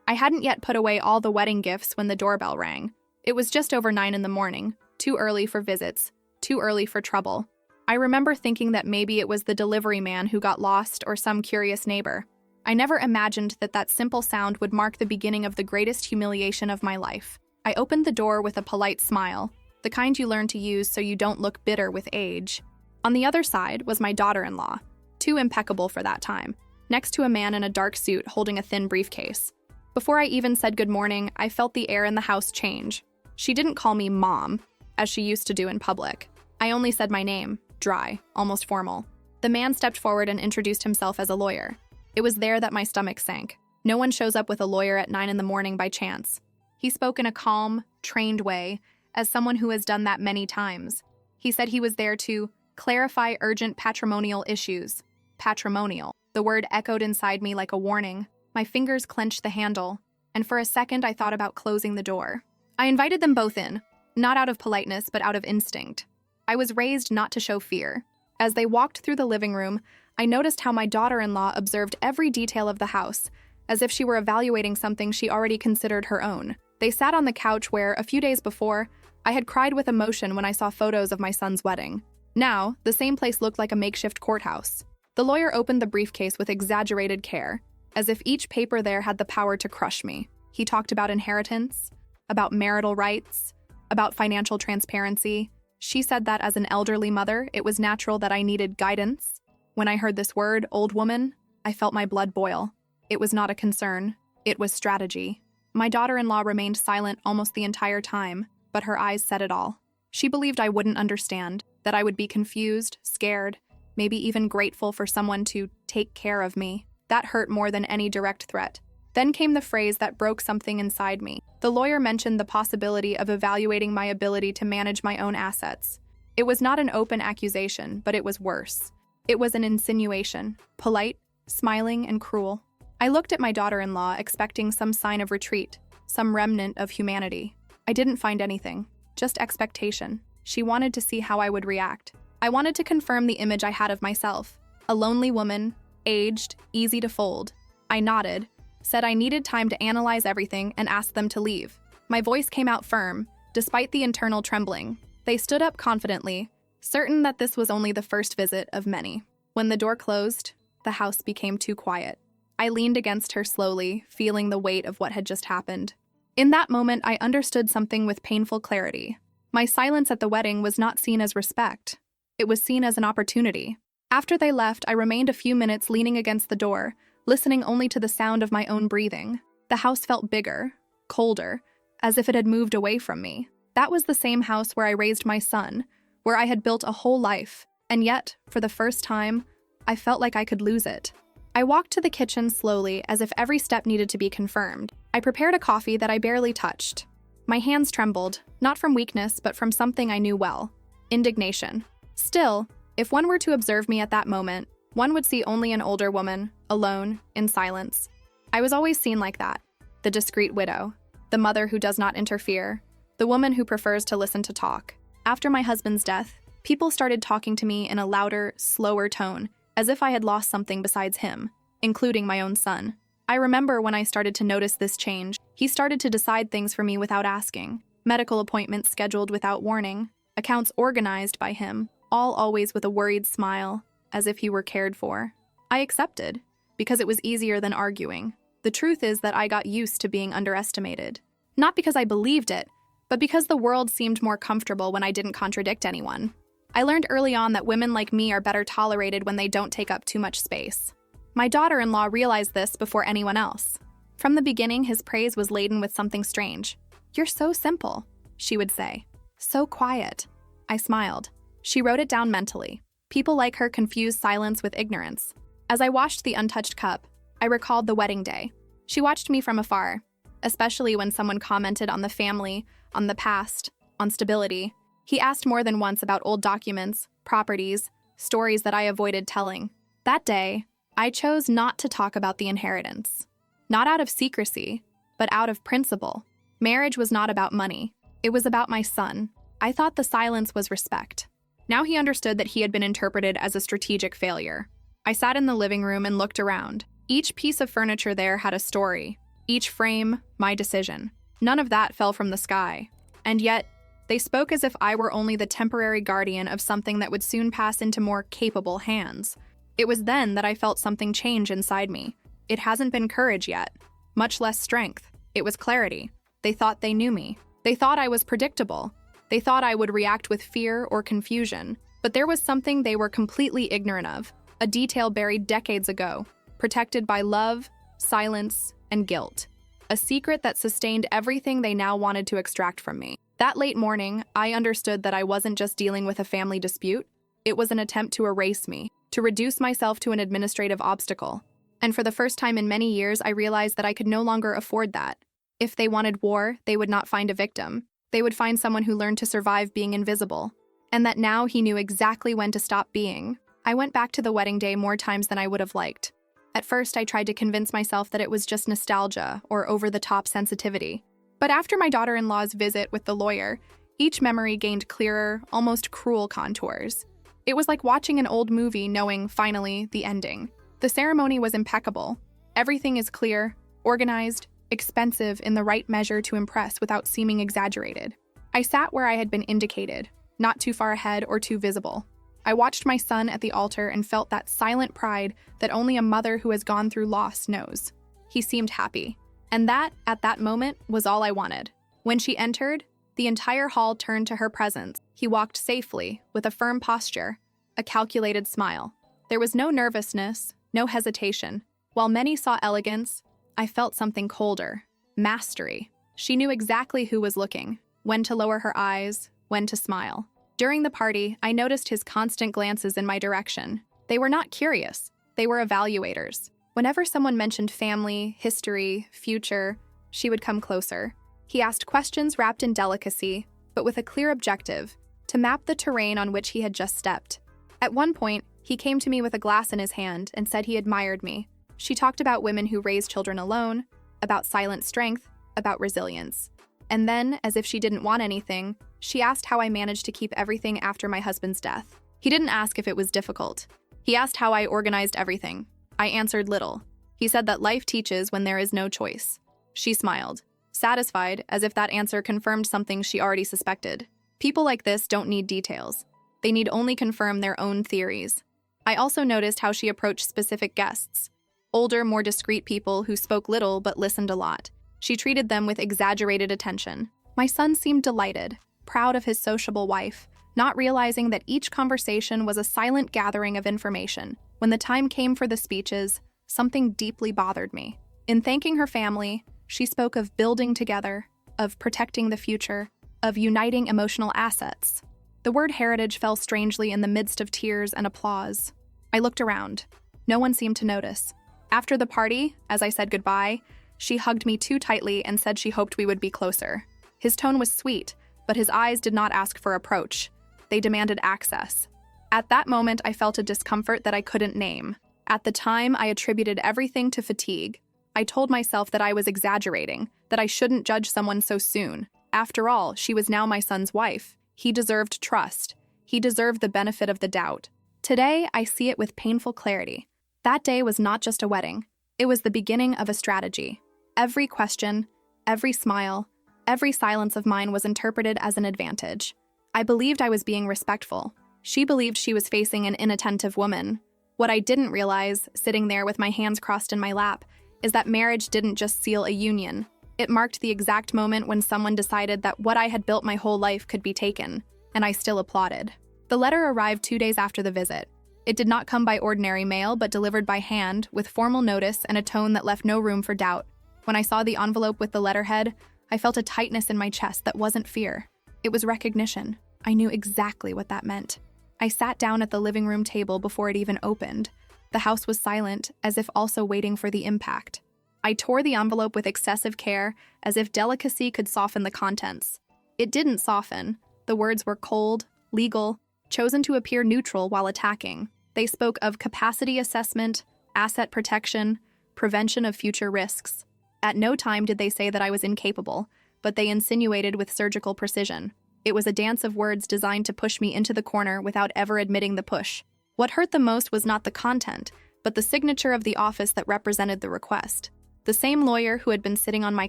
I hadn't yet put away all the wedding gifts when the doorbell rang. It was just over 9 in the morning, too early for visits, too early for trouble. I remember thinking that maybe it was the delivery man who got lost or some curious neighbor. I never imagined that that simple sound would mark the beginning of the greatest humiliation of my life. I opened the door with a polite smile, the kind you learn to use so you don't look bitter with age. On the other side was my daughter-in-law, too impeccable for that time, next to a man in a dark suit holding a thin briefcase. Before I even said good morning, I felt the air in the house change. She didn't call me Mom, as she used to do in public. I only said my name, dry, almost formal. The man stepped forward and introduced himself as a lawyer. It was there that my stomach sank. No one shows up with a lawyer at 9 in the morning by chance. He spoke in a calm, trained way, as someone who has done that many times. He said he was there to clarify urgent patrimonial issues. Patrimonial. The word echoed inside me like a warning. My fingers clenched the handle, and for a second I thought about closing the door. I invited them both in, not out of politeness, but out of instinct. I was raised not to show fear. As they walked through the living room, I noticed how my daughter-in-law observed every detail of the house, as if she were evaluating something she already considered her own. They sat on the couch where, a few days before, I had cried with emotion when I saw photos of my son's wedding. Now, the same place looked like a makeshift courthouse. The lawyer opened the briefcase with exaggerated care, as if each paper there had the power to crush me. He talked about inheritance, about marital rights, about financial transparency. She said that as an elderly mother, it was natural that I needed guidance. When I heard this word, old woman, I felt my blood boil. It was not a concern. It was strategy. My daughter-in-law remained silent almost the entire time, but her eyes said it all. She believed I wouldn't understand, that I would be confused, scared, maybe even grateful for someone to take care of me. That hurt more than any direct threat. Then came the phrase that broke something inside me. The lawyer mentioned the possibility of evaluating my ability to manage my own assets. It was not an open accusation, but it was worse. It was an insinuation, polite, smiling, and cruel. I looked at my daughter-in-law, expecting some sign of retreat, some remnant of humanity. I didn't find anything, just expectation. She wanted to see how I would react. I wanted to confirm the image I had of myself, a lonely woman, aged, easy to fold. I nodded, said I needed time to analyze everything, and asked them to leave. My voice came out firm, despite the internal trembling. They stood up confidently, certain that this was only the first visit of many. When the door closed, the house became too quiet. I leaned against her slowly, feeling the weight of what had just happened. In that moment, I understood something with painful clarity. My silence at the wedding was not seen as respect. It was seen as an opportunity. After they left, I remained a few minutes leaning against the door, listening only to the sound of my own breathing. The house felt bigger, colder, as if it had moved away from me. That was the same house where I raised my son, where I had built a whole life, and yet, for the first time, I felt like I could lose it. I walked to the kitchen slowly, as if every step needed to be confirmed. I prepared a coffee that I barely touched. My hands trembled, not from weakness, but from something I knew well: indignation. Still, if one were to observe me at that moment, one would see only an older woman, alone, in silence. I was always seen like that: the discreet widow, the mother who does not interfere, the woman who prefers to listen to talk. After my husband's death, people started talking to me in a louder, slower tone, as if I had lost something besides him, including my own son. I remember when I started to notice this change, he started to decide things for me without asking. Medical appointments scheduled without warning, accounts organized by him, all always with a worried smile, as if he were cared for. I accepted, because it was easier than arguing. The truth is that I got used to being underestimated. Not because I believed it, but because the world seemed more comfortable when I didn't contradict anyone. I learned early on that women like me are better tolerated when they don't take up too much space. My daughter-in-law realized this before anyone else. From the beginning, his praise was laden with something strange. "You're so simple," she would say. "So quiet." I smiled. She wrote it down mentally. People like her confuse silence with ignorance. As I washed the untouched cup, I recalled the wedding day. She watched me from afar, especially when someone commented on the family, on the past, on stability. He asked more than once about old documents, properties, stories that I avoided telling. That day, I chose not to talk about the inheritance. Not out of secrecy, but out of principle. Marriage was not about money. It was about my son. I thought the silence was respect. Now he understood that he had been interpreted as a strategic failure. I sat in the living room and looked around. Each piece of furniture there had a story. Each frame, my decision. None of that fell from the sky. And yet, they spoke as if I were only the temporary guardian of something that would soon pass into more capable hands. It was then that I felt something change inside me. It hasn't been courage yet, much less strength. It was clarity. They thought they knew me. They thought I was predictable. They thought I would react with fear or confusion. But there was something they were completely ignorant of, a detail buried decades ago, protected by love, silence, and guilt. A secret that sustained everything they now wanted to extract from me. That late morning, I understood that I wasn't just dealing with a family dispute. It was an attempt to erase me, to reduce myself to an administrative obstacle. And for the first time in many years, I realized that I could no longer afford that. If they wanted war, they would not find a victim. They would find someone who learned to survive being invisible. And that now he knew exactly when to stop being. I went back to the wedding day more times than I would have liked. At first, I tried to convince myself that it was just nostalgia or over-the-top sensitivity. But after my daughter-in-law's visit with the lawyer, each memory gained clearer, almost cruel contours. It was like watching an old movie knowing, finally, the ending. The ceremony was impeccable. Everything is clear, organized, expensive in the right measure to impress without seeming exaggerated. I sat where I had been indicated, not too far ahead or too visible. I watched my son at the altar and felt that silent pride that only a mother who has gone through loss knows. He seemed happy. And that, at that moment, was all I wanted. When she entered, the entire hall turned to her presence. He walked safely, with a firm posture, a calculated smile. There was no nervousness, no hesitation. While many saw elegance, I felt something colder, mastery. She knew exactly who was looking, when to lower her eyes, when to smile. During the party, I noticed his constant glances in my direction. They were not curious, they were evaluators. Whenever someone mentioned family, history, future, she would come closer. He asked questions wrapped in delicacy, but with a clear objective, to map the terrain on which he had just stepped. At one point, he came to me with a glass in his hand and said he admired me. She talked about women who raise children alone, about silent strength, about resilience. And then, as if she didn't want anything, she asked how I managed to keep everything after my husband's death. He didn't ask if it was difficult. He asked how I organized everything. I answered little. He said that life teaches when there is no choice. She smiled, satisfied, as if that answer confirmed something she already suspected. People like this don't need details. They need only confirm their own theories. I also noticed how she approached specific guests. Older, more discreet people who spoke little but listened a lot. She treated them with exaggerated attention. My son seemed delighted, proud of his sociable wife, not realizing that each conversation was a silent gathering of information. When the time came for the speeches, something deeply bothered me. In thanking her family, she spoke of building together, of protecting the future, of uniting emotional assets. The word heritage fell strangely in the midst of tears and applause. I looked around. No one seemed to notice. After the party, as I said goodbye, she hugged me too tightly and said she hoped we would be closer. His tone was sweet, but his eyes did not ask for approach. They demanded access. At that moment, I felt a discomfort that I couldn't name. At the time, I attributed everything to fatigue. I told myself that I was exaggerating, that I shouldn't judge someone so soon. After all, she was now my son's wife. He deserved trust. He deserved the benefit of the doubt. Today, I see it with painful clarity. That day was not just a wedding. It was the beginning of a strategy. Every question, every smile, every silence of mine was interpreted as an advantage. I believed I was being respectful. She believed she was facing an inattentive woman. What I didn't realize, sitting there with my hands crossed in my lap, is that marriage didn't just seal a union. It marked the exact moment when someone decided that what I had built my whole life could be taken, and I still applauded. The letter arrived 2 days after the visit. It did not come by ordinary mail, but delivered by hand, with formal notice and a tone that left no room for doubt. When I saw the envelope with the letterhead, I felt a tightness in my chest that wasn't fear. It was recognition. I knew exactly what that meant. I sat down at the living room table before it even opened. The house was silent, as if also waiting for the impact. I tore the envelope with excessive care, as if delicacy could soften the contents. It didn't soften. The words were cold, legal, chosen to appear neutral while attacking. They spoke of capacity assessment, asset protection, prevention of future risks. At no time did they say that I was incapable, but they insinuated with surgical precision. It was a dance of words designed to push me into the corner without ever admitting the push. What hurt the most was not the content, but the signature of the office that represented the request. The same lawyer who had been sitting on my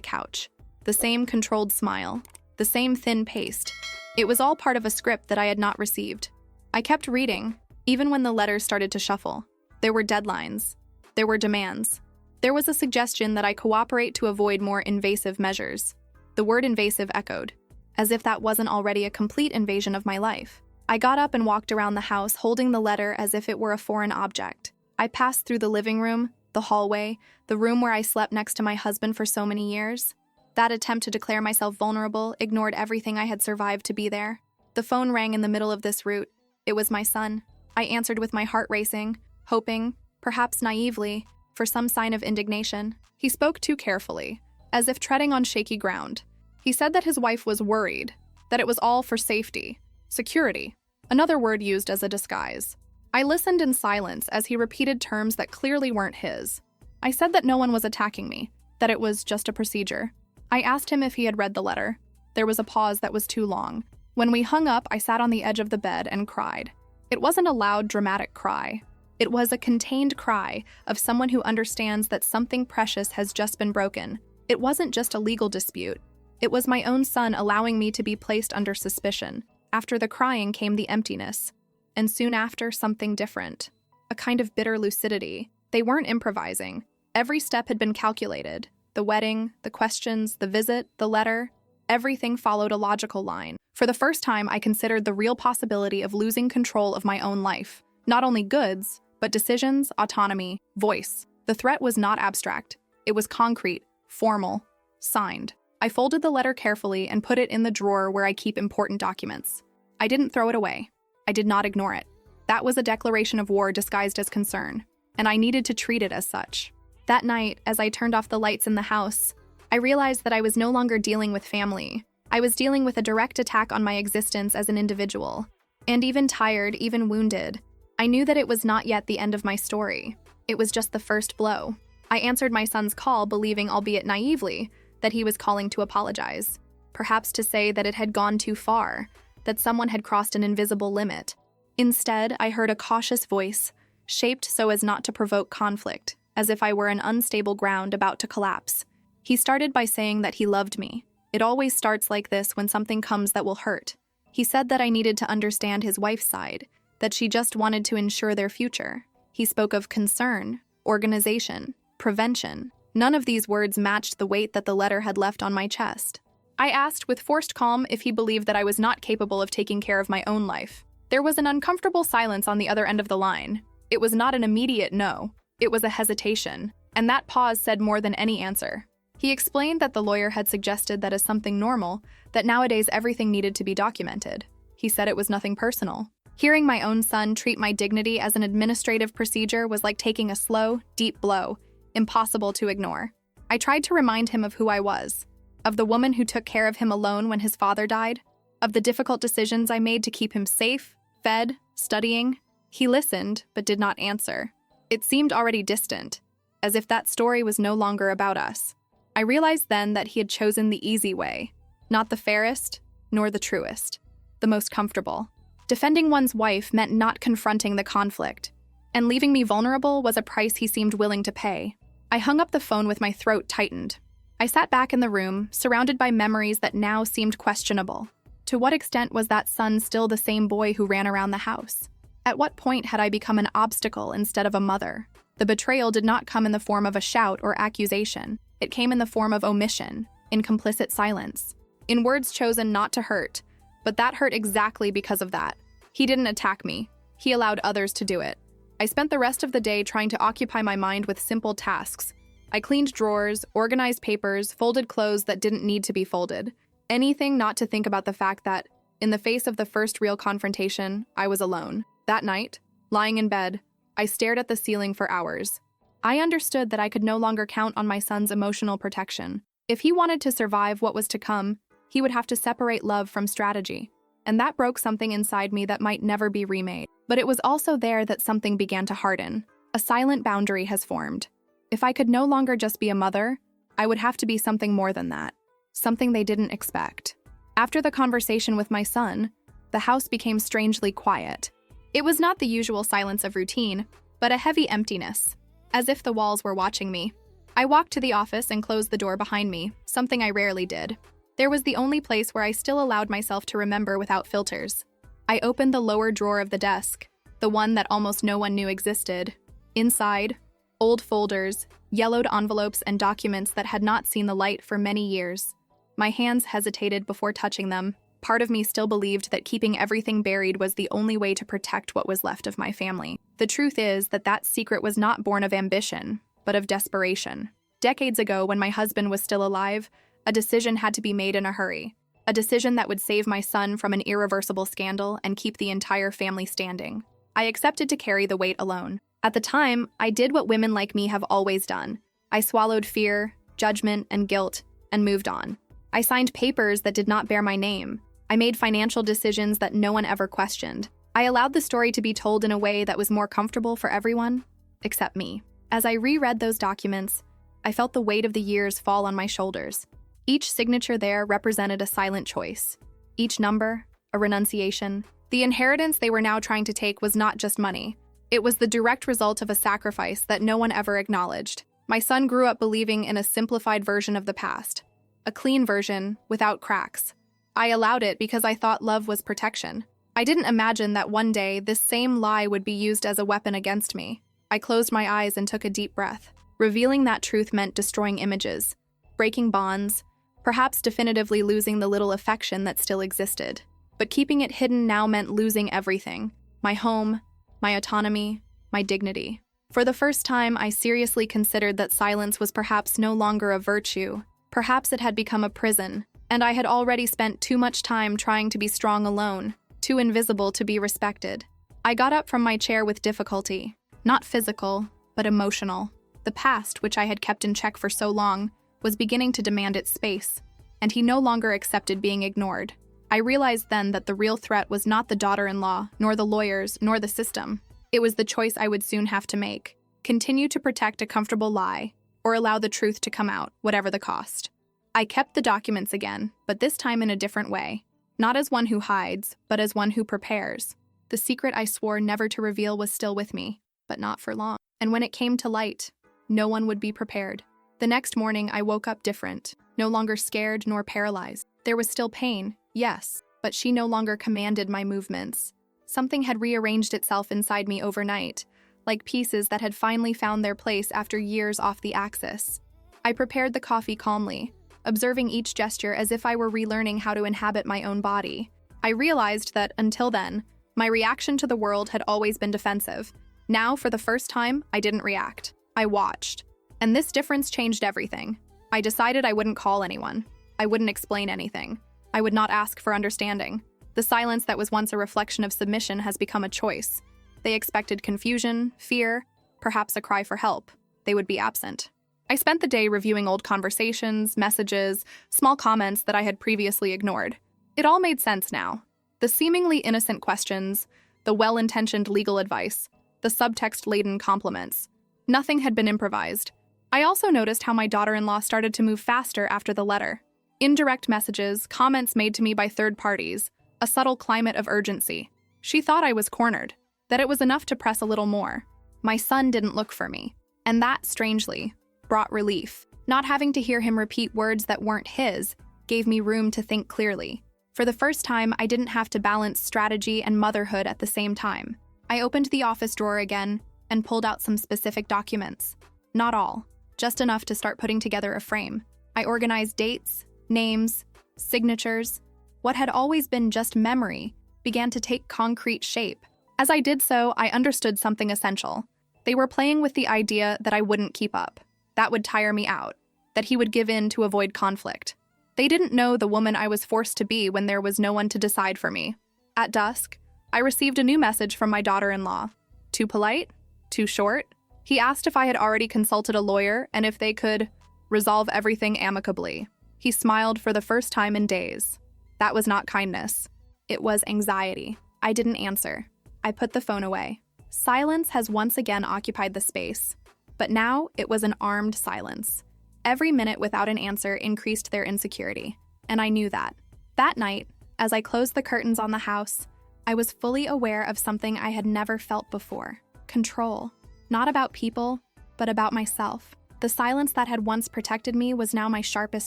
couch. The same controlled smile. The same thin paste. It was all part of a script that I had not received. I kept reading, even when the letters started to shuffle. There were deadlines. There were demands. There was a suggestion that I cooperate to avoid more invasive measures. The word invasive echoed, as if that wasn't already a complete invasion of my life. I got up and walked around the house, holding the letter as if it were a foreign object. I passed through the living room, the hallway, the room where I slept next to my husband for so many years. That attempt to declare myself vulnerable ignored everything I had survived to be there. The phone rang in the middle of this route. It was my son. I answered with my heart racing, hoping, perhaps naively, for some sign of indignation. He spoke too carefully, as if treading on shaky ground. He said that his wife was worried, that it was all for safety, security, another word used as a disguise. I listened in silence as he repeated terms that clearly weren't his. I said that no one was attacking me, that it was just a procedure. I asked him if he had read the letter. There was a pause that was too long. When we hung up, I sat on the edge of the bed and cried. It wasn't a loud, dramatic cry. It was a contained cry of someone who understands that something precious has just been broken. It wasn't just a legal dispute. It was my own son allowing me to be placed under suspicion. After the crying came the emptiness. And soon after, something different. A kind of bitter lucidity. They weren't improvising. Every step had been calculated. The wedding, the questions, the visit, the letter. Everything followed a logical line. For the first time, I considered the real possibility of losing control of my own life. Not only goods, but decisions, autonomy, voice. The threat was not abstract. It was concrete, formal, signed. I folded the letter carefully and put it in the drawer where I keep important documents. I didn't throw it away. I did not ignore it. That was a declaration of war disguised as concern, and I needed to treat it as such. That night, as I turned off the lights in the house, I realized that I was no longer dealing with family. I was dealing with a direct attack on my existence as an individual. And even tired, even wounded, I knew that it was not yet the end of my story. It was just the first blow. I answered my son's call, believing, albeit naively, that he was calling to apologize. Perhaps to say that it had gone too far, that someone had crossed an invisible limit. Instead, I heard a cautious voice, shaped so as not to provoke conflict, as if I were an unstable ground about to collapse. He started by saying that he loved me. It always starts like this when something comes that will hurt. He said that I needed to understand his wife's side, that she just wanted to ensure their future. He spoke of concern, organization, prevention. None of these words matched the weight that the letter had left on my chest. I asked with forced calm if he believed that I was not capable of taking care of my own life. There was an uncomfortable silence on the other end of the line. It was not an immediate no. It was a hesitation, and that pause said more than any answer. He explained that the lawyer had suggested that as something normal, that nowadays everything needed to be documented. He said it was nothing personal. Hearing my own son treat my dignity as an administrative procedure was like taking a slow, deep blow, impossible to ignore. I tried to remind him of who I was, of the woman who took care of him alone when his father died, of the difficult decisions I made to keep him safe, fed, studying. He listened, but did not answer. It seemed already distant, as if that story was no longer about us. I realized then that he had chosen the easy way, not the fairest, nor the truest, the most comfortable. Defending one's wife meant not confronting the conflict, and leaving me vulnerable was a price he seemed willing to pay. I hung up the phone with my throat tightened. I sat back in the room, surrounded by memories that now seemed questionable. To what extent was that son still the same boy who ran around the house? At what point had I become an obstacle instead of a mother? The betrayal did not come in the form of a shout or accusation. It came in the form of omission, in complicit silence, in words chosen not to hurt, but that hurt exactly because of that. He didn't attack me. He allowed others to do it. I spent the rest of the day trying to occupy my mind with simple tasks. I cleaned drawers, organized papers, folded clothes that didn't need to be folded. Anything not to think about the fact that, in the face of the first real confrontation, I was alone. That night, lying in bed, I stared at the ceiling for hours. I understood that I could no longer count on my son's emotional protection. If he wanted to survive what was to come, he would have to separate love from strategy. And that broke something inside me that might never be remade. But it was also there that something began to harden. A silent boundary has formed. If I could no longer just be a mother, I would have to be something more than that. Something they didn't expect. After the conversation with my son, the house became strangely quiet. It was not the usual silence of routine, but a heavy emptiness, as if the walls were watching me. I walked to the office and closed the door behind me, something I rarely did. There was the only place where I still allowed myself to remember without filters. I opened the lower drawer of the desk, the one that almost no one knew existed. Inside, old folders, yellowed envelopes, and documents that had not seen the light for many years. My hands hesitated before touching them. Part of me still believed that keeping everything buried was the only way to protect what was left of my family. The truth is that that secret was not born of ambition, but of desperation. Decades ago, when my husband was still alive, a decision had to be made in a hurry. A decision that would save my son from an irreversible scandal and keep the entire family standing. I accepted to carry the weight alone. At the time, I did what women like me have always done. I swallowed fear, judgment, and guilt, and moved on. I signed papers that did not bear my name. I made financial decisions that no one ever questioned. I allowed the story to be told in a way that was more comfortable for everyone, except me. As I reread those documents, I felt the weight of the years fall on my shoulders. Each signature there represented a silent choice. Each number, a renunciation. The inheritance they were now trying to take was not just money. It was the direct result of a sacrifice that no one ever acknowledged. My son grew up believing in a simplified version of the past. A clean version, without cracks. I allowed it because I thought love was protection. I didn't imagine that one day this same lie would be used as a weapon against me. I closed my eyes and took a deep breath. Revealing that truth meant destroying images, breaking bonds, perhaps definitively losing the little affection that still existed. But keeping it hidden now meant losing everything. My home, my autonomy, my dignity. For the first time, I seriously considered that silence was perhaps no longer a virtue. Perhaps it had become a prison, and I had already spent too much time trying to be strong alone, too invisible to be respected. I got up from my chair with difficulty, not physical, but emotional. The past, which I had kept in check for so long, was beginning to demand its space, and he no longer accepted being ignored. I realized then that the real threat was not the daughter-in-law, nor the lawyers, nor the system. It was the choice I would soon have to make: continue to protect a comfortable lie, or allow the truth to come out, whatever the cost. I kept the documents again, but this time in a different way. Not as one who hides, but as one who prepares. The secret I swore never to reveal was still with me, but not for long. And when it came to light, no one would be prepared. The next morning, I woke up different, no longer scared nor paralyzed. There was still pain, yes, but she no longer commanded my movements. Something had rearranged itself inside me overnight, like pieces that had finally found their place after years off the axis. I prepared the coffee calmly, observing each gesture as if I were relearning how to inhabit my own body. I realized that, until then, my reaction to the world had always been defensive. Now, for the first time, I didn't react. I watched. And this difference changed everything. I decided I wouldn't call anyone. I wouldn't explain anything. I would not ask for understanding. The silence that was once a reflection of submission has become a choice. They expected confusion, fear, perhaps a cry for help. They would be absent. I spent the day reviewing old conversations, messages, small comments that I had previously ignored. It all made sense now. The seemingly innocent questions, the well-intentioned legal advice, the subtext-laden compliments. Nothing had been improvised. I also noticed how my daughter-in-law started to move faster after the letter. Indirect messages, comments made to me by third parties, a subtle climate of urgency. She thought I was cornered, that it was enough to press a little more. My son didn't look for me, and that, strangely, brought relief. Not having to hear him repeat words that weren't his gave me room to think clearly. For the first time, I didn't have to balance strategy and motherhood at the same time. I opened the office drawer again and pulled out some specific documents. Not all, just enough to start putting together a frame. I organized dates, names, signatures. What had always been just memory began to take concrete shape. As I did so, I understood something essential. They were playing with the idea that I wouldn't keep up. That would tire me out, that he would give in to avoid conflict. They didn't know the woman I was forced to be when there was no one to decide for me. At dusk, I received a new message from my daughter-in-law. Too polite? Too short? He asked if I had already consulted a lawyer and if they could resolve everything amicably. He smiled for the first time in days. That was not kindness. It was anxiety. I didn't answer. I put the phone away. Silence has once again occupied the space, but now it was an armed silence. Every minute without an answer increased their insecurity, and I knew that. That night, as I closed the curtains on the house, I was fully aware of something I had never felt before: control. Not about people, but about myself. The silence that had once protected me was now my sharpest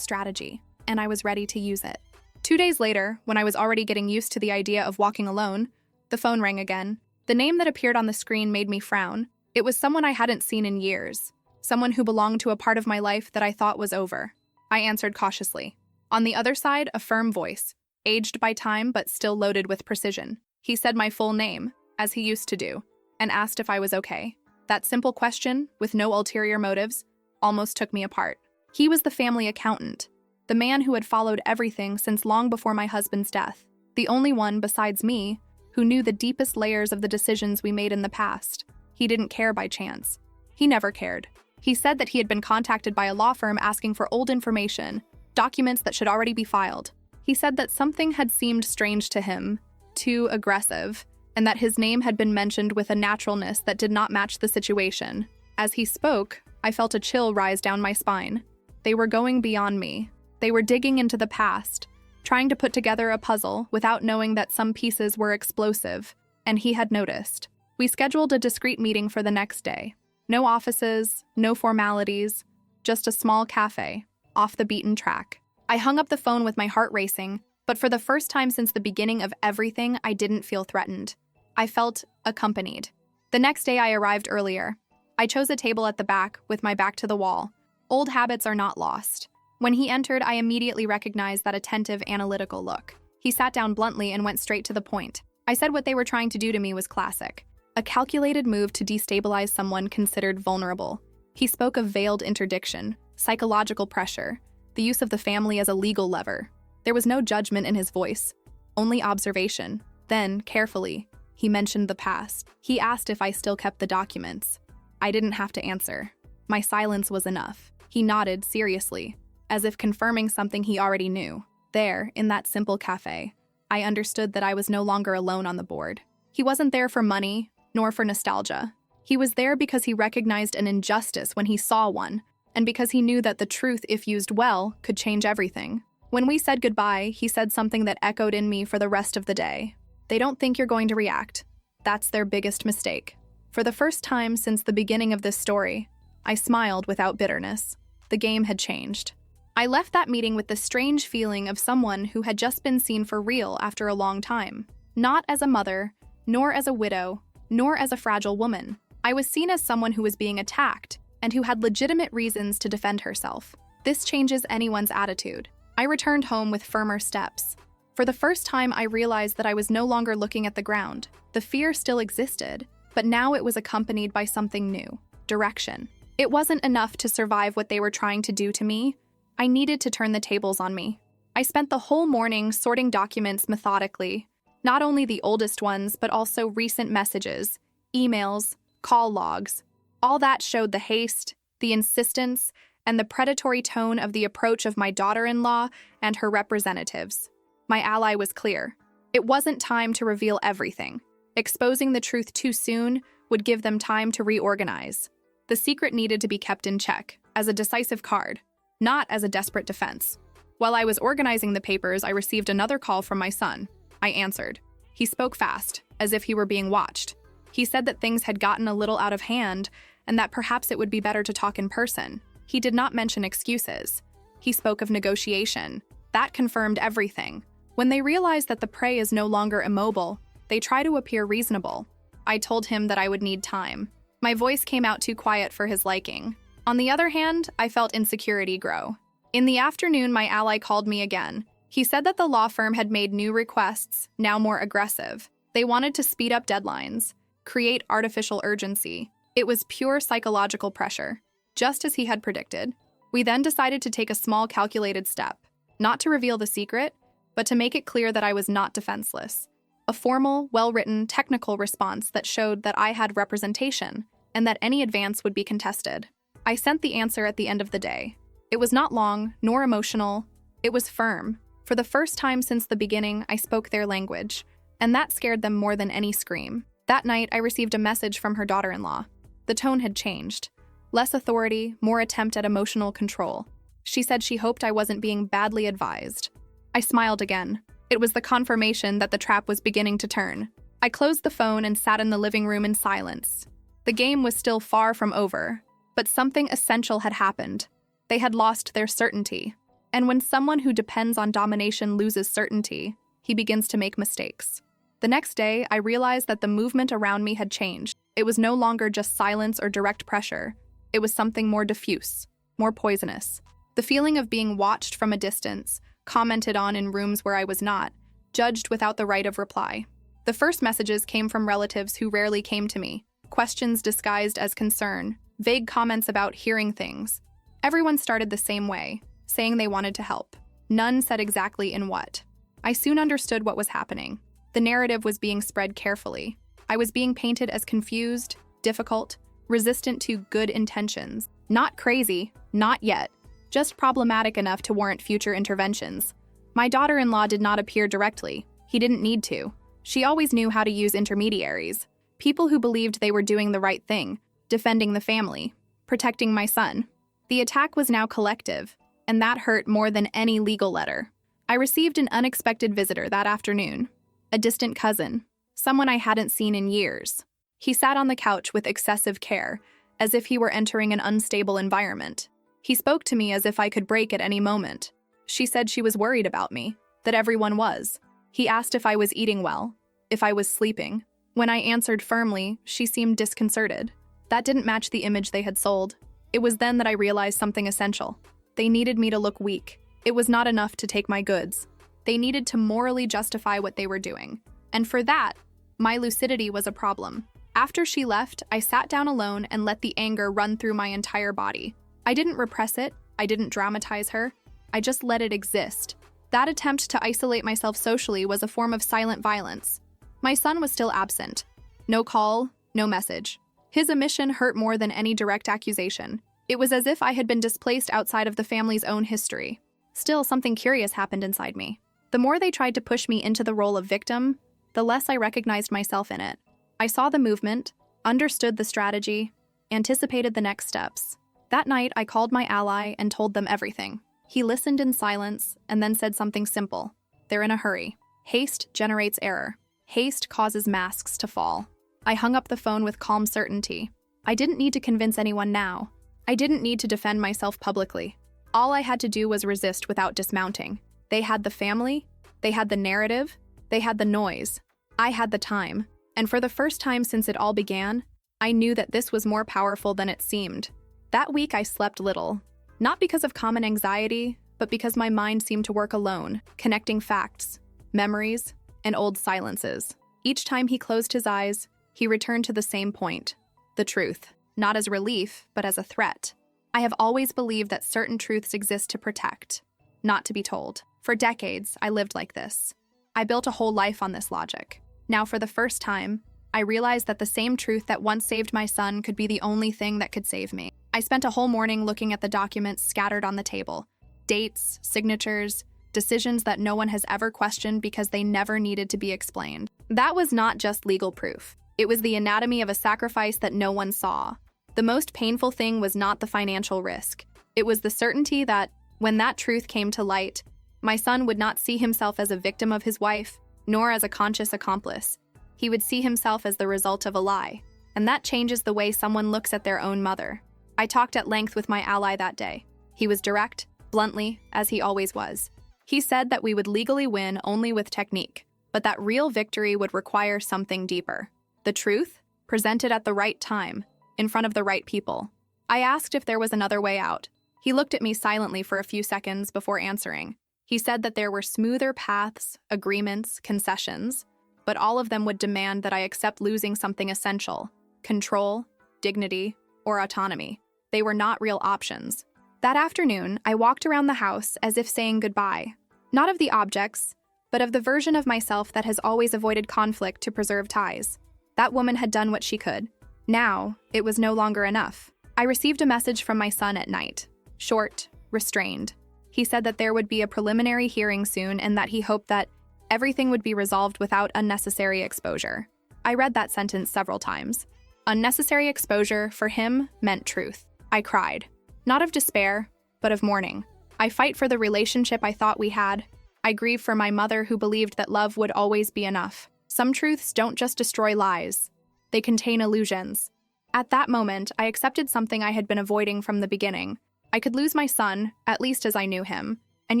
strategy, and I was ready to use it. 2 days later, when I was already getting used to the idea of walking alone, the phone rang again. The name that appeared on the screen made me frown. It was someone I hadn't seen in years, someone who belonged to a part of my life that I thought was over. I answered cautiously. On the other side, a firm voice, aged by time but still loaded with precision. He said my full name, as he used to do, and asked if I was okay. That simple question, with no ulterior motives, almost took me apart. He was the family accountant, the man who had followed everything since long before my husband's death, the only one besides me who knew the deepest layers of the decisions we made in the past. He didn't care by chance. He never cared. He said that he had been contacted by a law firm asking for old information, documents that should already be filed. He said that something had seemed strange to him, too aggressive, and that his name had been mentioned with a naturalness that did not match the situation. As he spoke, I felt a chill rise down my spine. They were going beyond me. They were digging into the past, trying to put together a puzzle without knowing that some pieces were explosive, and he had noticed. We scheduled a discreet meeting for the next day. No offices, no formalities, just a small cafe, off the beaten track. I hung up the phone with my heart racing, but for the first time since the beginning of everything, I didn't feel threatened. I felt accompanied. The next day I arrived earlier. I chose a table at the back, with my back to the wall. Old habits are not lost. When he entered, I immediately recognized that attentive, analytical look. He sat down bluntly and went straight to the point. I said what they were trying to do to me was classic. A calculated move to destabilize someone considered vulnerable. He spoke of veiled interdiction, psychological pressure, the use of the family as a legal lever. There was no judgment in his voice, only observation. Then, carefully, he mentioned the past. He asked if I still kept the documents. I didn't have to answer. My silence was enough. He nodded seriously, as if confirming something he already knew. There, in that simple cafe, I understood that I was no longer alone on the board. He wasn't there for money, nor for nostalgia. He was there because he recognized an injustice when he saw one, and because he knew that the truth, if used well, could change everything. When we said goodbye, he said something that echoed in me for the rest of the day. They don't think you're going to react. That's their biggest mistake. For the first time since the beginning of this story, I smiled without bitterness. The game had changed. I left that meeting with the strange feeling of someone who had just been seen for real after a long time. Not as a mother, nor as a widow, nor as a fragile woman. I was seen as someone who was being attacked and who had legitimate reasons to defend herself. This changes anyone's attitude. I returned home with firmer steps. For the first time, I realized that I was no longer looking at the ground. The fear still existed, but now it was accompanied by something new: direction. It wasn't enough to survive what they were trying to do to me. I needed to turn the tables on me. I spent the whole morning sorting documents methodically, not only the oldest ones, but also recent messages, emails, call logs. All that showed the haste, the insistence, and the predatory tone of the approach of my daughter-in-law and her representatives. My ally was clear. It wasn't time to reveal everything. Exposing the truth too soon would give them time to reorganize. The secret needed to be kept in check, as a decisive card, not as a desperate defense. While I was organizing the papers, I received another call from my son. I answered. He spoke fast, as if he were being watched. He said that things had gotten a little out of hand, and that perhaps it would be better to talk in person. He did not mention excuses. He spoke of negotiation. That confirmed everything. When they realize that the prey is no longer immobile, they try to appear reasonable. I told him that I would need time. My voice came out too quiet for his liking. On the other hand, I felt insecurity grow. In the afternoon, my ally called me again. He said that the law firm had made new requests, now more aggressive. They wanted to speed up deadlines, create artificial urgency. It was pure psychological pressure, just as he had predicted. We then decided to take a small calculated step, not to reveal the secret, but to make it clear that I was not defenseless. A formal, well-written, technical response that showed that I had representation and that any advance would be contested. I sent the answer at the end of the day. It was not long, nor emotional. It was firm. For the first time since the beginning, I spoke their language, and that scared them more than any scream. That night, I received a message from her daughter-in-law. The tone had changed. Less authority, more attempt at emotional control. She said she hoped I wasn't being badly advised. I smiled again. It was the confirmation that the trap was beginning to turn. I closed the phone and sat in the living room in silence. The game was still far from over, But something essential had happened. They had lost their certainty. And when someone who depends on domination loses certainty, he begins to make mistakes. The next day, I realized that the movement around me had changed. It was no longer just silence or direct pressure. It was something more diffuse, more poisonous. The feeling of being watched from a distance, commented on in rooms where I was not, judged without the right of reply. The first messages came from relatives who rarely came to me, questions disguised as concern, vague comments about hearing things. Everyone started the same way, saying they wanted to help. None said exactly in what. I soon understood what was happening. The narrative was being spread carefully. I was being painted as confused, difficult, resistant to good intentions. Not crazy, not yet, just problematic enough to warrant future interventions. My daughter-in-law did not appear directly. He didn't need to. She always knew how to use intermediaries, people who believed they were doing the right thing, defending the family, protecting my son. The attack was now collective, and that hurt more than any legal letter. I received an unexpected visitor that afternoon, a distant cousin, someone I hadn't seen in years. He sat on the couch with excessive care, as if he were entering an unstable environment. He spoke to me as if I could break at any moment. She said she was worried about me, that everyone was. He asked if I was eating well, if I was sleeping. When I answered firmly, she seemed disconcerted. That didn't match the image they had sold. It was then that I realized something essential. They needed me to look weak. It was not enough to take my goods. They needed to morally justify what they were doing. And for that, my lucidity was a problem. After she left, I sat down alone and let the anger run through my entire body. I didn't repress it. I didn't dramatize her. I just let it exist. That attempt to isolate myself socially was a form of silent violence. My son was still absent. No call, no message. His omission hurt more than any direct accusation. It was as if I had been displaced outside of the family's own history. Still, something curious happened inside me. The more they tried to push me into the role of victim, the less I recognized myself in it. I saw the movement, understood the strategy, anticipated the next steps. That night, I called my ally and told them everything. He listened in silence and then said something simple. They're in a hurry. Haste generates error. Haste causes masks to fall. I hung up the phone with calm certainty. I didn't need to convince anyone now. I didn't need to defend myself publicly. All I had to do was resist without dismounting. They had the family, they had the narrative, they had the noise. I had the time. And for the first time since it all began, I knew that this was more powerful than it seemed. That week I slept little. Not because of common anxiety, but because my mind seemed to work alone, connecting facts, memories, and old silences. Each time he closed his eyes, he returned to the same point, the truth, not as relief, but as a threat. I have always believed that certain truths exist to protect, not to be told. For decades, I lived like this. I built a whole life on this logic. Now, for the first time, I realized that the same truth that once saved my son could be the only thing that could save me. I spent a whole morning looking at the documents scattered on the table. Dates, signatures, decisions that no one has ever questioned because they never needed to be explained. That was not just legal proof. It was the anatomy of a sacrifice that no one saw. The most painful thing was not the financial risk. It was the certainty that, when that truth came to light, my son would not see himself as a victim of his wife, nor as a conscious accomplice. He would see himself as the result of a lie. And that changes the way someone looks at their own mother. I talked at length with my ally that day. He was direct, bluntly, as he always was. He said that we would legally win only with technique, but that real victory would require something deeper. The truth, presented at the right time, in front of the right people. I asked if there was another way out. He looked at me silently for a few seconds before answering. He said that there were smoother paths, agreements, concessions, but all of them would demand that I accept losing something essential: control, dignity, or autonomy. They were not real options. That afternoon, I walked around the house as if saying goodbye. Not of the objects, but of the version of myself that has always avoided conflict to preserve ties. That woman had done what she could. Now, it was no longer enough. I received a message from my son at night. Short, restrained. He said that there would be a preliminary hearing soon and that he hoped that everything would be resolved without unnecessary exposure. I read that sentence several times. Unnecessary exposure, for him, meant truth. I cried. Not of despair, but of mourning. I fight for the relationship I thought we had. I grieve for my mother who believed that love would always be enough. Some truths don't just destroy lies. They contain illusions. At that moment, I accepted something I had been avoiding from the beginning. I could lose my son, at least as I knew him, and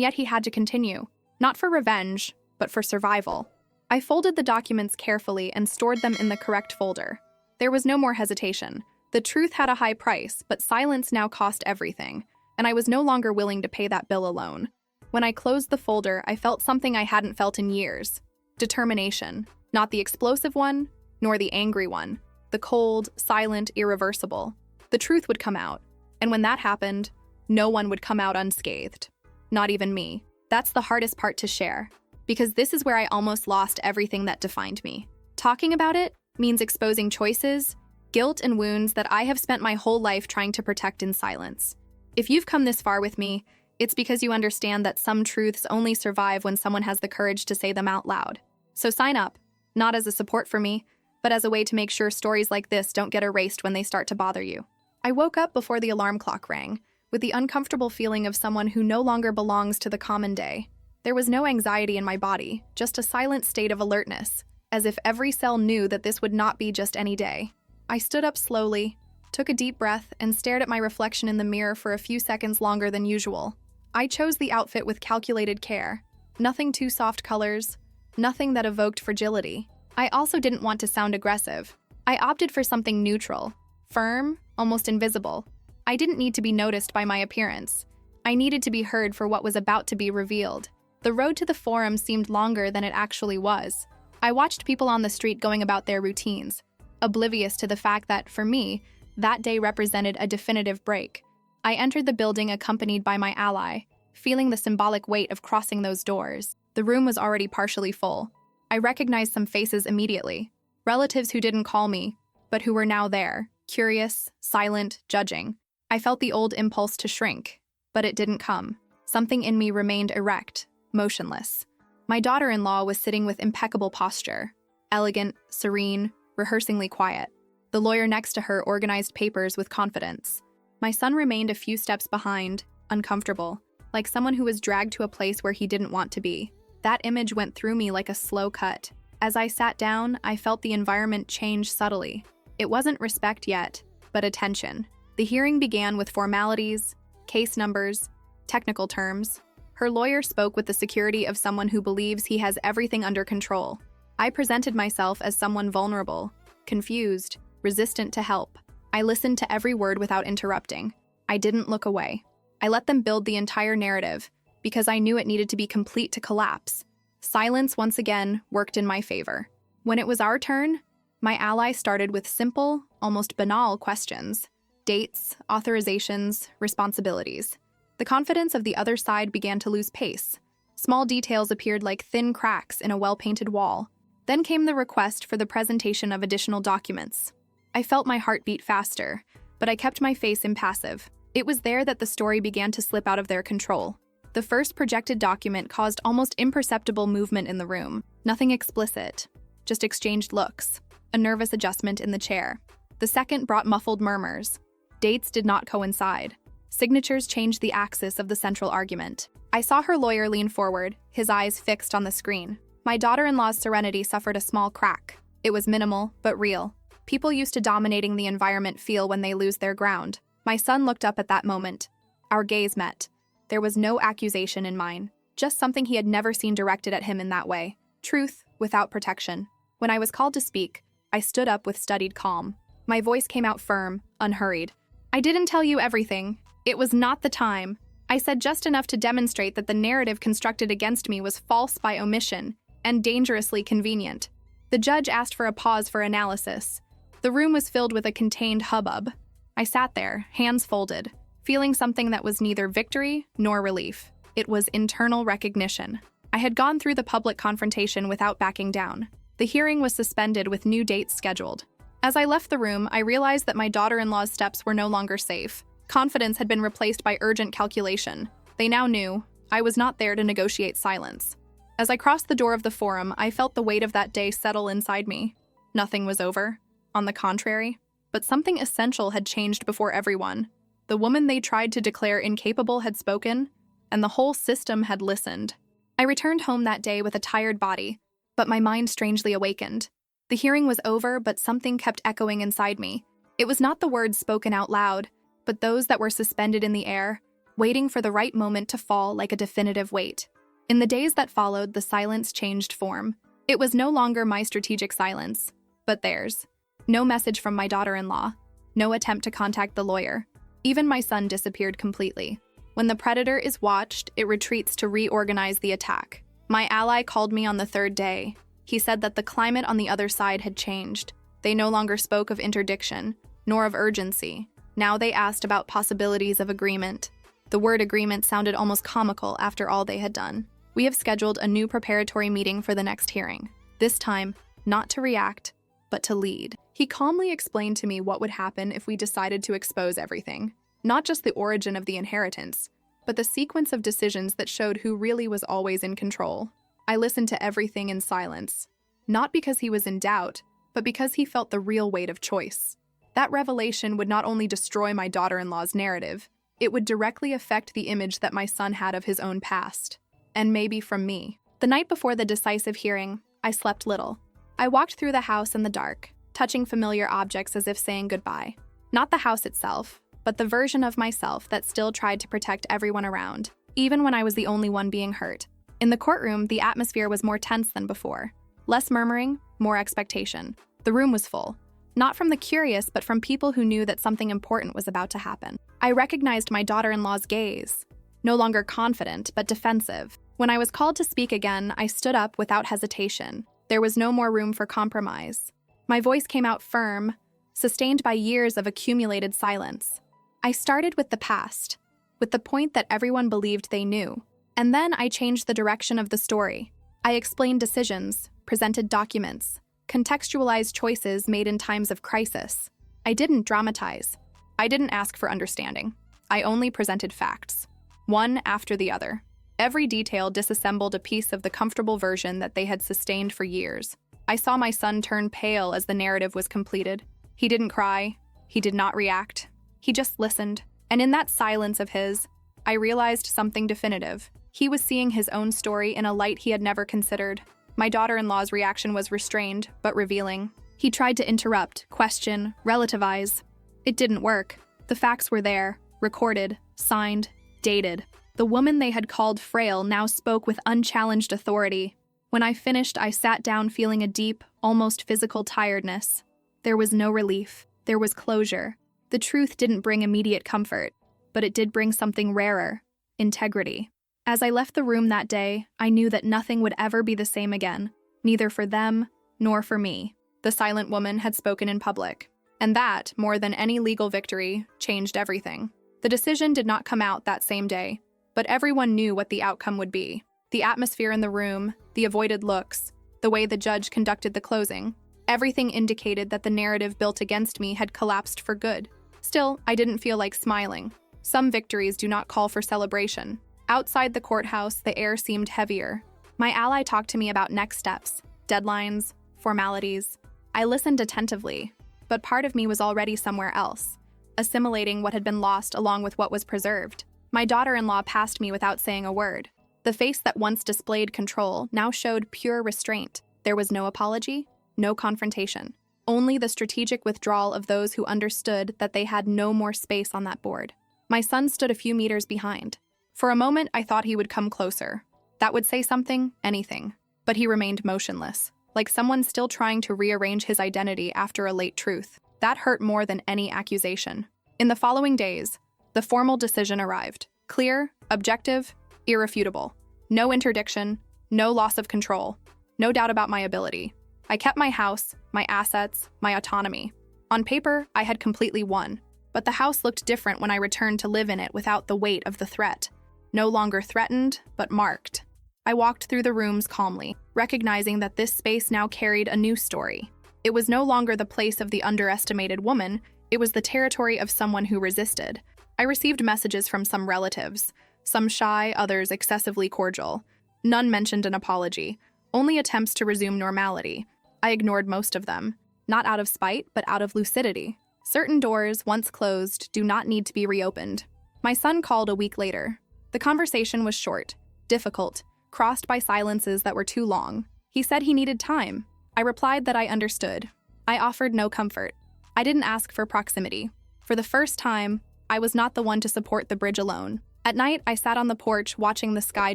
yet he had to continue, not for revenge, but for survival. I folded the documents carefully and stored them in the correct folder. There was no more hesitation. The truth had a high price, but silence now cost everything, and I was no longer willing to pay that bill alone. When I closed the folder, I felt something I hadn't felt in years. Determination. Not the explosive one, nor the angry one. The cold, silent, irreversible. The truth would come out, and when that happened, no one would come out unscathed. Not even me. That's the hardest part to share, because this is where I almost lost everything that defined me. Talking about it means exposing choices, guilt, and wounds that I have spent my whole life trying to protect in silence. If you've come this far with me, it's because you understand that some truths only survive when someone has the courage to say them out loud. So sign up, not as a support for me, but as a way to make sure stories like this don't get erased when they start to bother you. I woke up before the alarm clock rang, with the uncomfortable feeling of someone who no longer belongs to the common day. There was no anxiety in my body, just a silent state of alertness, as if every cell knew that this would not be just any day. I stood up slowly, took a deep breath, and stared at my reflection in the mirror for a few seconds longer than usual. I chose the outfit with calculated care. Nothing too soft colors, nothing that evoked fragility. I also didn't want to sound aggressive. I opted for something neutral, firm, almost invisible. I didn't need to be noticed by my appearance. I needed to be heard for what was about to be revealed. The road to the forum seemed longer than it actually was. I watched people on the street going about their routines, oblivious to the fact that, for me, that day represented a definitive break. I entered the building accompanied by my ally, feeling the symbolic weight of crossing those doors. The room was already partially full. I recognized some faces immediately. Relatives who didn't call me, but who were now there, curious, silent, judging. I felt the old impulse to shrink, but it didn't come. Something in me remained erect, motionless. My daughter-in-law was sitting with impeccable posture, elegant, serene, rehearsingly quiet. The lawyer next to her organized papers with confidence. My son remained a few steps behind, uncomfortable, like someone who was dragged to a place where he didn't want to be. That image went through me like a slow cut. As I sat down, I felt the environment change subtly. It wasn't respect yet, but attention. The hearing began with formalities, case numbers, technical terms. Her lawyer spoke with the security of someone who believes he has everything under control. I presented myself as someone vulnerable, confused, resistant to help. I listened to every word without interrupting. I didn't look away. I let them build the entire narrative, because I knew it needed to be complete to collapse. Silence, once again, worked in my favor. When it was our turn, my ally started with simple, almost banal questions. Dates, authorizations, responsibilities. The confidence of the other side began to lose pace. Small details appeared like thin cracks in a well-painted wall. Then came the request for the presentation of additional documents. I felt my heart beat faster, but I kept my face impassive. It was there that the story began to slip out of their control. The first projected document caused almost imperceptible movement in the room. Nothing explicit, just exchanged looks, a nervous adjustment in the chair. The second brought muffled murmurs. Dates did not coincide. Signatures changed the axis of the central argument. I saw her lawyer lean forward, his eyes fixed on the screen. My daughter-in-law's serenity suffered a small crack. It was minimal, but real. People used to dominating the environment feel when they lose their ground. My son looked up at that moment. Our gaze met. There was no accusation in mine, just something he had never seen directed at him in that way. Truth without protection. When I was called to speak, I stood up with studied calm. My voice came out firm, unhurried. I didn't tell you everything. It was not the time. I said just enough to demonstrate that the narrative constructed against me was false by omission and dangerously convenient. The judge asked for a pause for analysis. The room was filled with a contained hubbub. I sat there, hands folded, feeling something that was neither victory nor relief. It was internal recognition. I had gone through the public confrontation without backing down. The hearing was suspended with new dates scheduled. As I left the room, I realized that my daughter-in-law's steps were no longer safe. Confidence had been replaced by urgent calculation. They now knew I was not there to negotiate silence. As I crossed the door of the forum, I felt the weight of that day settle inside me. Nothing was over. On the contrary, but something essential had changed before everyone. The woman they tried to declare incapable had spoken, and the whole system had listened. I returned home that day with a tired body, but my mind strangely awakened. The hearing was over, but something kept echoing inside me. It was not the words spoken out loud, but those that were suspended in the air, waiting for the right moment to fall like a definitive weight. In the days that followed, the silence changed form. It was no longer my strategic silence, but theirs. No message from my daughter-in-law. No attempt to contact the lawyer. Even my son disappeared completely. When the predator is watched, it retreats to reorganize the attack. My ally called me on the third day. He said that the climate on the other side had changed. They no longer spoke of interdiction, nor of urgency. Now they asked about possibilities of agreement. The word agreement sounded almost comical after all they had done. We have scheduled a new preparatory meeting for the next hearing. This time, not to react, but to lead. He calmly explained to me what would happen if we decided to expose everything. Not just the origin of the inheritance, but the sequence of decisions that showed who really was always in control. I listened to everything in silence. Not because he was in doubt, but because he felt the real weight of choice. That revelation would not only destroy my daughter-in-law's narrative, it would directly affect the image that my son had of his own past. And maybe from me. The night before the decisive hearing, I slept little. I walked through the house in the dark, touching familiar objects as if saying goodbye. Not the house itself, but the version of myself that still tried to protect everyone around, even when I was the only one being hurt. In the courtroom, the atmosphere was more tense than before. Less murmuring, more expectation. The room was full. Not from the curious, but from people who knew that something important was about to happen. I recognized my daughter-in-law's gaze. No longer confident, but defensive. When I was called to speak again, I stood up without hesitation. There was no more room for compromise. My voice came out firm, sustained by years of accumulated silence. I started with the past, with the point that everyone believed they knew. And then I changed the direction of the story. I explained decisions, presented documents, contextualized choices made in times of crisis. I didn't dramatize. I didn't ask for understanding. I only presented facts, one after the other. Every detail disassembled a piece of the comfortable version that they had sustained for years. I saw my son turn pale as the narrative was completed. He didn't cry. He did not react. He just listened. And in that silence of his, I realized something definitive. He was seeing his own story in a light he had never considered. My daughter-in-law's reaction was restrained, but revealing. He tried to interrupt, question, relativize. It didn't work. The facts were there, recorded, signed, dated. The woman they had called frail now spoke with unchallenged authority. When I finished, I sat down feeling a deep, almost physical tiredness. There was no relief. There was closure. The truth didn't bring immediate comfort, but it did bring something rarer: integrity. As I left the room that day, I knew that nothing would ever be the same again, neither for them nor for me. The silent woman had spoken in public, and that, more than any legal victory, changed everything. The decision did not come out that same day, but everyone knew what the outcome would be. The atmosphere in the room, the avoided looks, the way the judge conducted the closing, everything indicated that the narrative built against me had collapsed for good. Still, I didn't feel like smiling. Some victories do not call for celebration. Outside the courthouse, the air seemed heavier. My ally talked to me about next steps, deadlines, formalities. I listened attentively, but part of me was already somewhere else, assimilating what had been lost along with what was preserved. My daughter-in-law passed me without saying a word. The face that once displayed control now showed pure restraint. There was no apology, no confrontation, only the strategic withdrawal of those who understood that they had no more space on that board. My son stood a few meters behind. For a moment, I thought he would come closer. That would say something, anything. But he remained motionless, like someone still trying to rearrange his identity after a late truth. That hurt more than any accusation. In the following days, the formal decision arrived. Clear, objective, irrefutable. No interdiction, no loss of control, no doubt about my ability. I kept my house, my assets, my autonomy. On paper, I had completely won. But the house looked different when I returned to live in it without the weight of the threat. No longer threatened, but marked. I walked through the rooms calmly, recognizing that this space now carried a new story. It was no longer the place of the underestimated woman, it was the territory of someone who resisted. I received messages from some relatives, some shy, others excessively cordial. None mentioned an apology, only attempts to resume normality. I ignored most of them, not out of spite, but out of lucidity. Certain doors, once closed, do not need to be reopened. My son called a week later. The conversation was short, difficult, crossed by silences that were too long. He said he needed time. I replied that I understood. I offered no comfort. I didn't ask for proximity. For the first time, I was not the one to support the bridge alone. At night, I sat on the porch watching the sky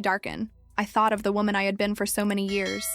darken. I thought of the woman I had been for so many years.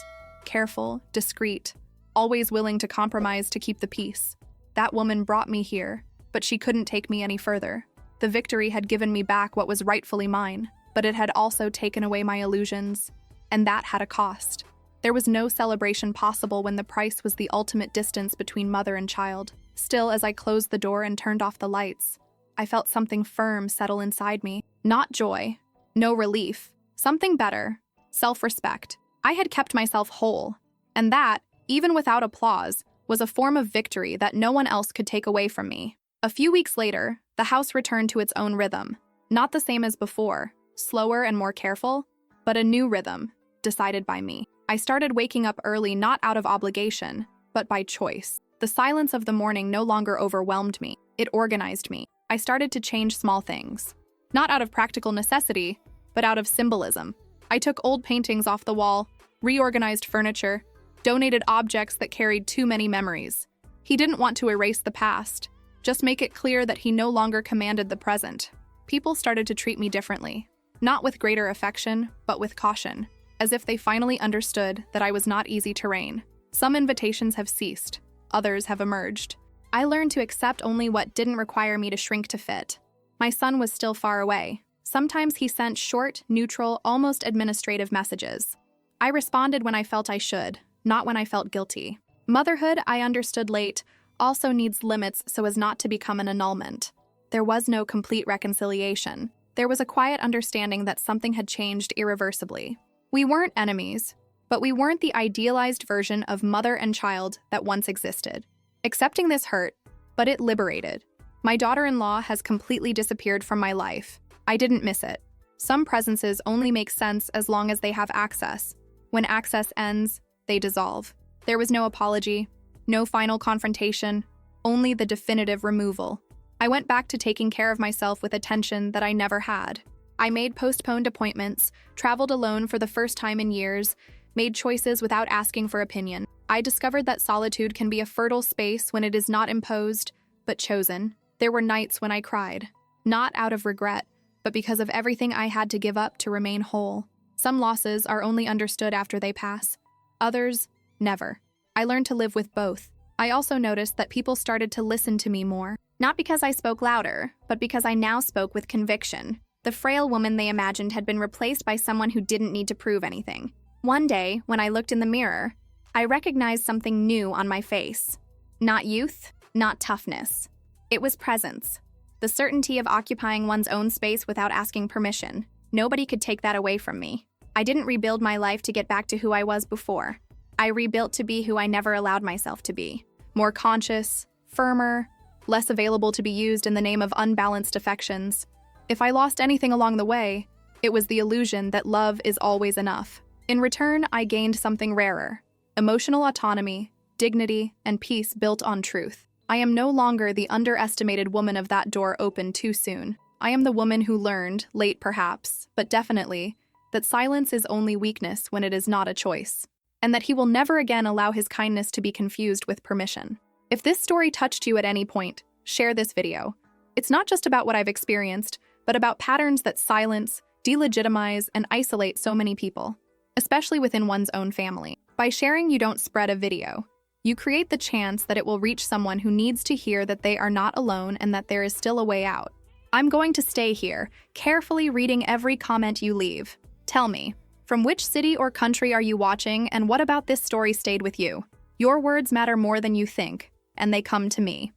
Careful, discreet, always willing to compromise to keep the peace. That woman brought me here, but she couldn't take me any further. The victory had given me back what was rightfully mine, but it had also taken away my illusions, and that had a cost. There was no celebration possible when the price was the ultimate distance between mother and child. Still, as I closed the door and turned off the lights, I felt something firm settle inside me. Not joy, no relief, something better, self-respect. I had kept myself whole, and that, even without applause, was a form of victory that no one else could take away from me. A few weeks later, the house returned to its own rhythm. Not the same as before, slower and more careful, but a new rhythm, decided by me. I started waking up early not out of obligation, but by choice. The silence of the morning no longer overwhelmed me. It organized me. I started to change small things. Not out of practical necessity, but out of symbolism. I took old paintings off the wall, reorganized furniture, donated objects that carried too many memories. He didn't want to erase the past, just make it clear that he no longer commanded the present. People started to treat me differently, not with greater affection, but with caution, as if they finally understood that I was not easy terrain. Some invitations have ceased, others have emerged. I learned to accept only what didn't require me to shrink to fit. My son was still far away. Sometimes he sent short, neutral, almost administrative messages. I responded when I felt I should, not when I felt guilty. Motherhood, I understood late, also needs limits so as not to become an annulment. There was no complete reconciliation. There was a quiet understanding that something had changed irreversibly. We weren't enemies, but we weren't the idealized version of mother and child that once existed. Accepting this hurt, but it liberated. My daughter-in-law has completely disappeared from my life. I didn't miss it. Some presences only make sense as long as they have access. When access ends, they dissolve. There was no apology, no final confrontation, only the definitive removal. I went back to taking care of myself with attention that I never had. I made postponed appointments, traveled alone for the first time in years, made choices without asking for opinion. I discovered that solitude can be a fertile space when it is not imposed, but chosen. There were nights when I cried, not out of regret, but because of everything I had to give up to remain whole. Some losses are only understood after they pass. Others, never. I learned to live with both. I also noticed that people started to listen to me more. Not because I spoke louder, but because I now spoke with conviction. The frail woman they imagined had been replaced by someone who didn't need to prove anything. One day, when I looked in the mirror, I recognized something new on my face. Not youth, not toughness. It was presence. The certainty of occupying one's own space without asking permission. Nobody could take that away from me. I didn't rebuild my life to get back to who I was before. I rebuilt to be who I never allowed myself to be. More conscious, firmer, less available to be used in the name of unbalanced affections. If I lost anything along the way, it was the illusion that love is always enough. In return, I gained something rarer: emotional autonomy, dignity, and peace built on truth. I am no longer the underestimated woman of that door opened too soon. I am the woman who learned, late perhaps, but definitely, that silence is only weakness when it is not a choice, and that he will never again allow his kindness to be confused with permission. If this story touched you at any point, share this video. It's not just about what I've experienced, but about patterns that silence, delegitimize, and isolate so many people, especially within one's own family. By sharing, you don't spread a video. You create the chance that it will reach someone who needs to hear that they are not alone and that there is still a way out. I'm going to stay here, carefully reading every comment you leave. Tell me, from which city or country are you watching, and what about this story stayed with you? Your words matter more than you think, and they come to me.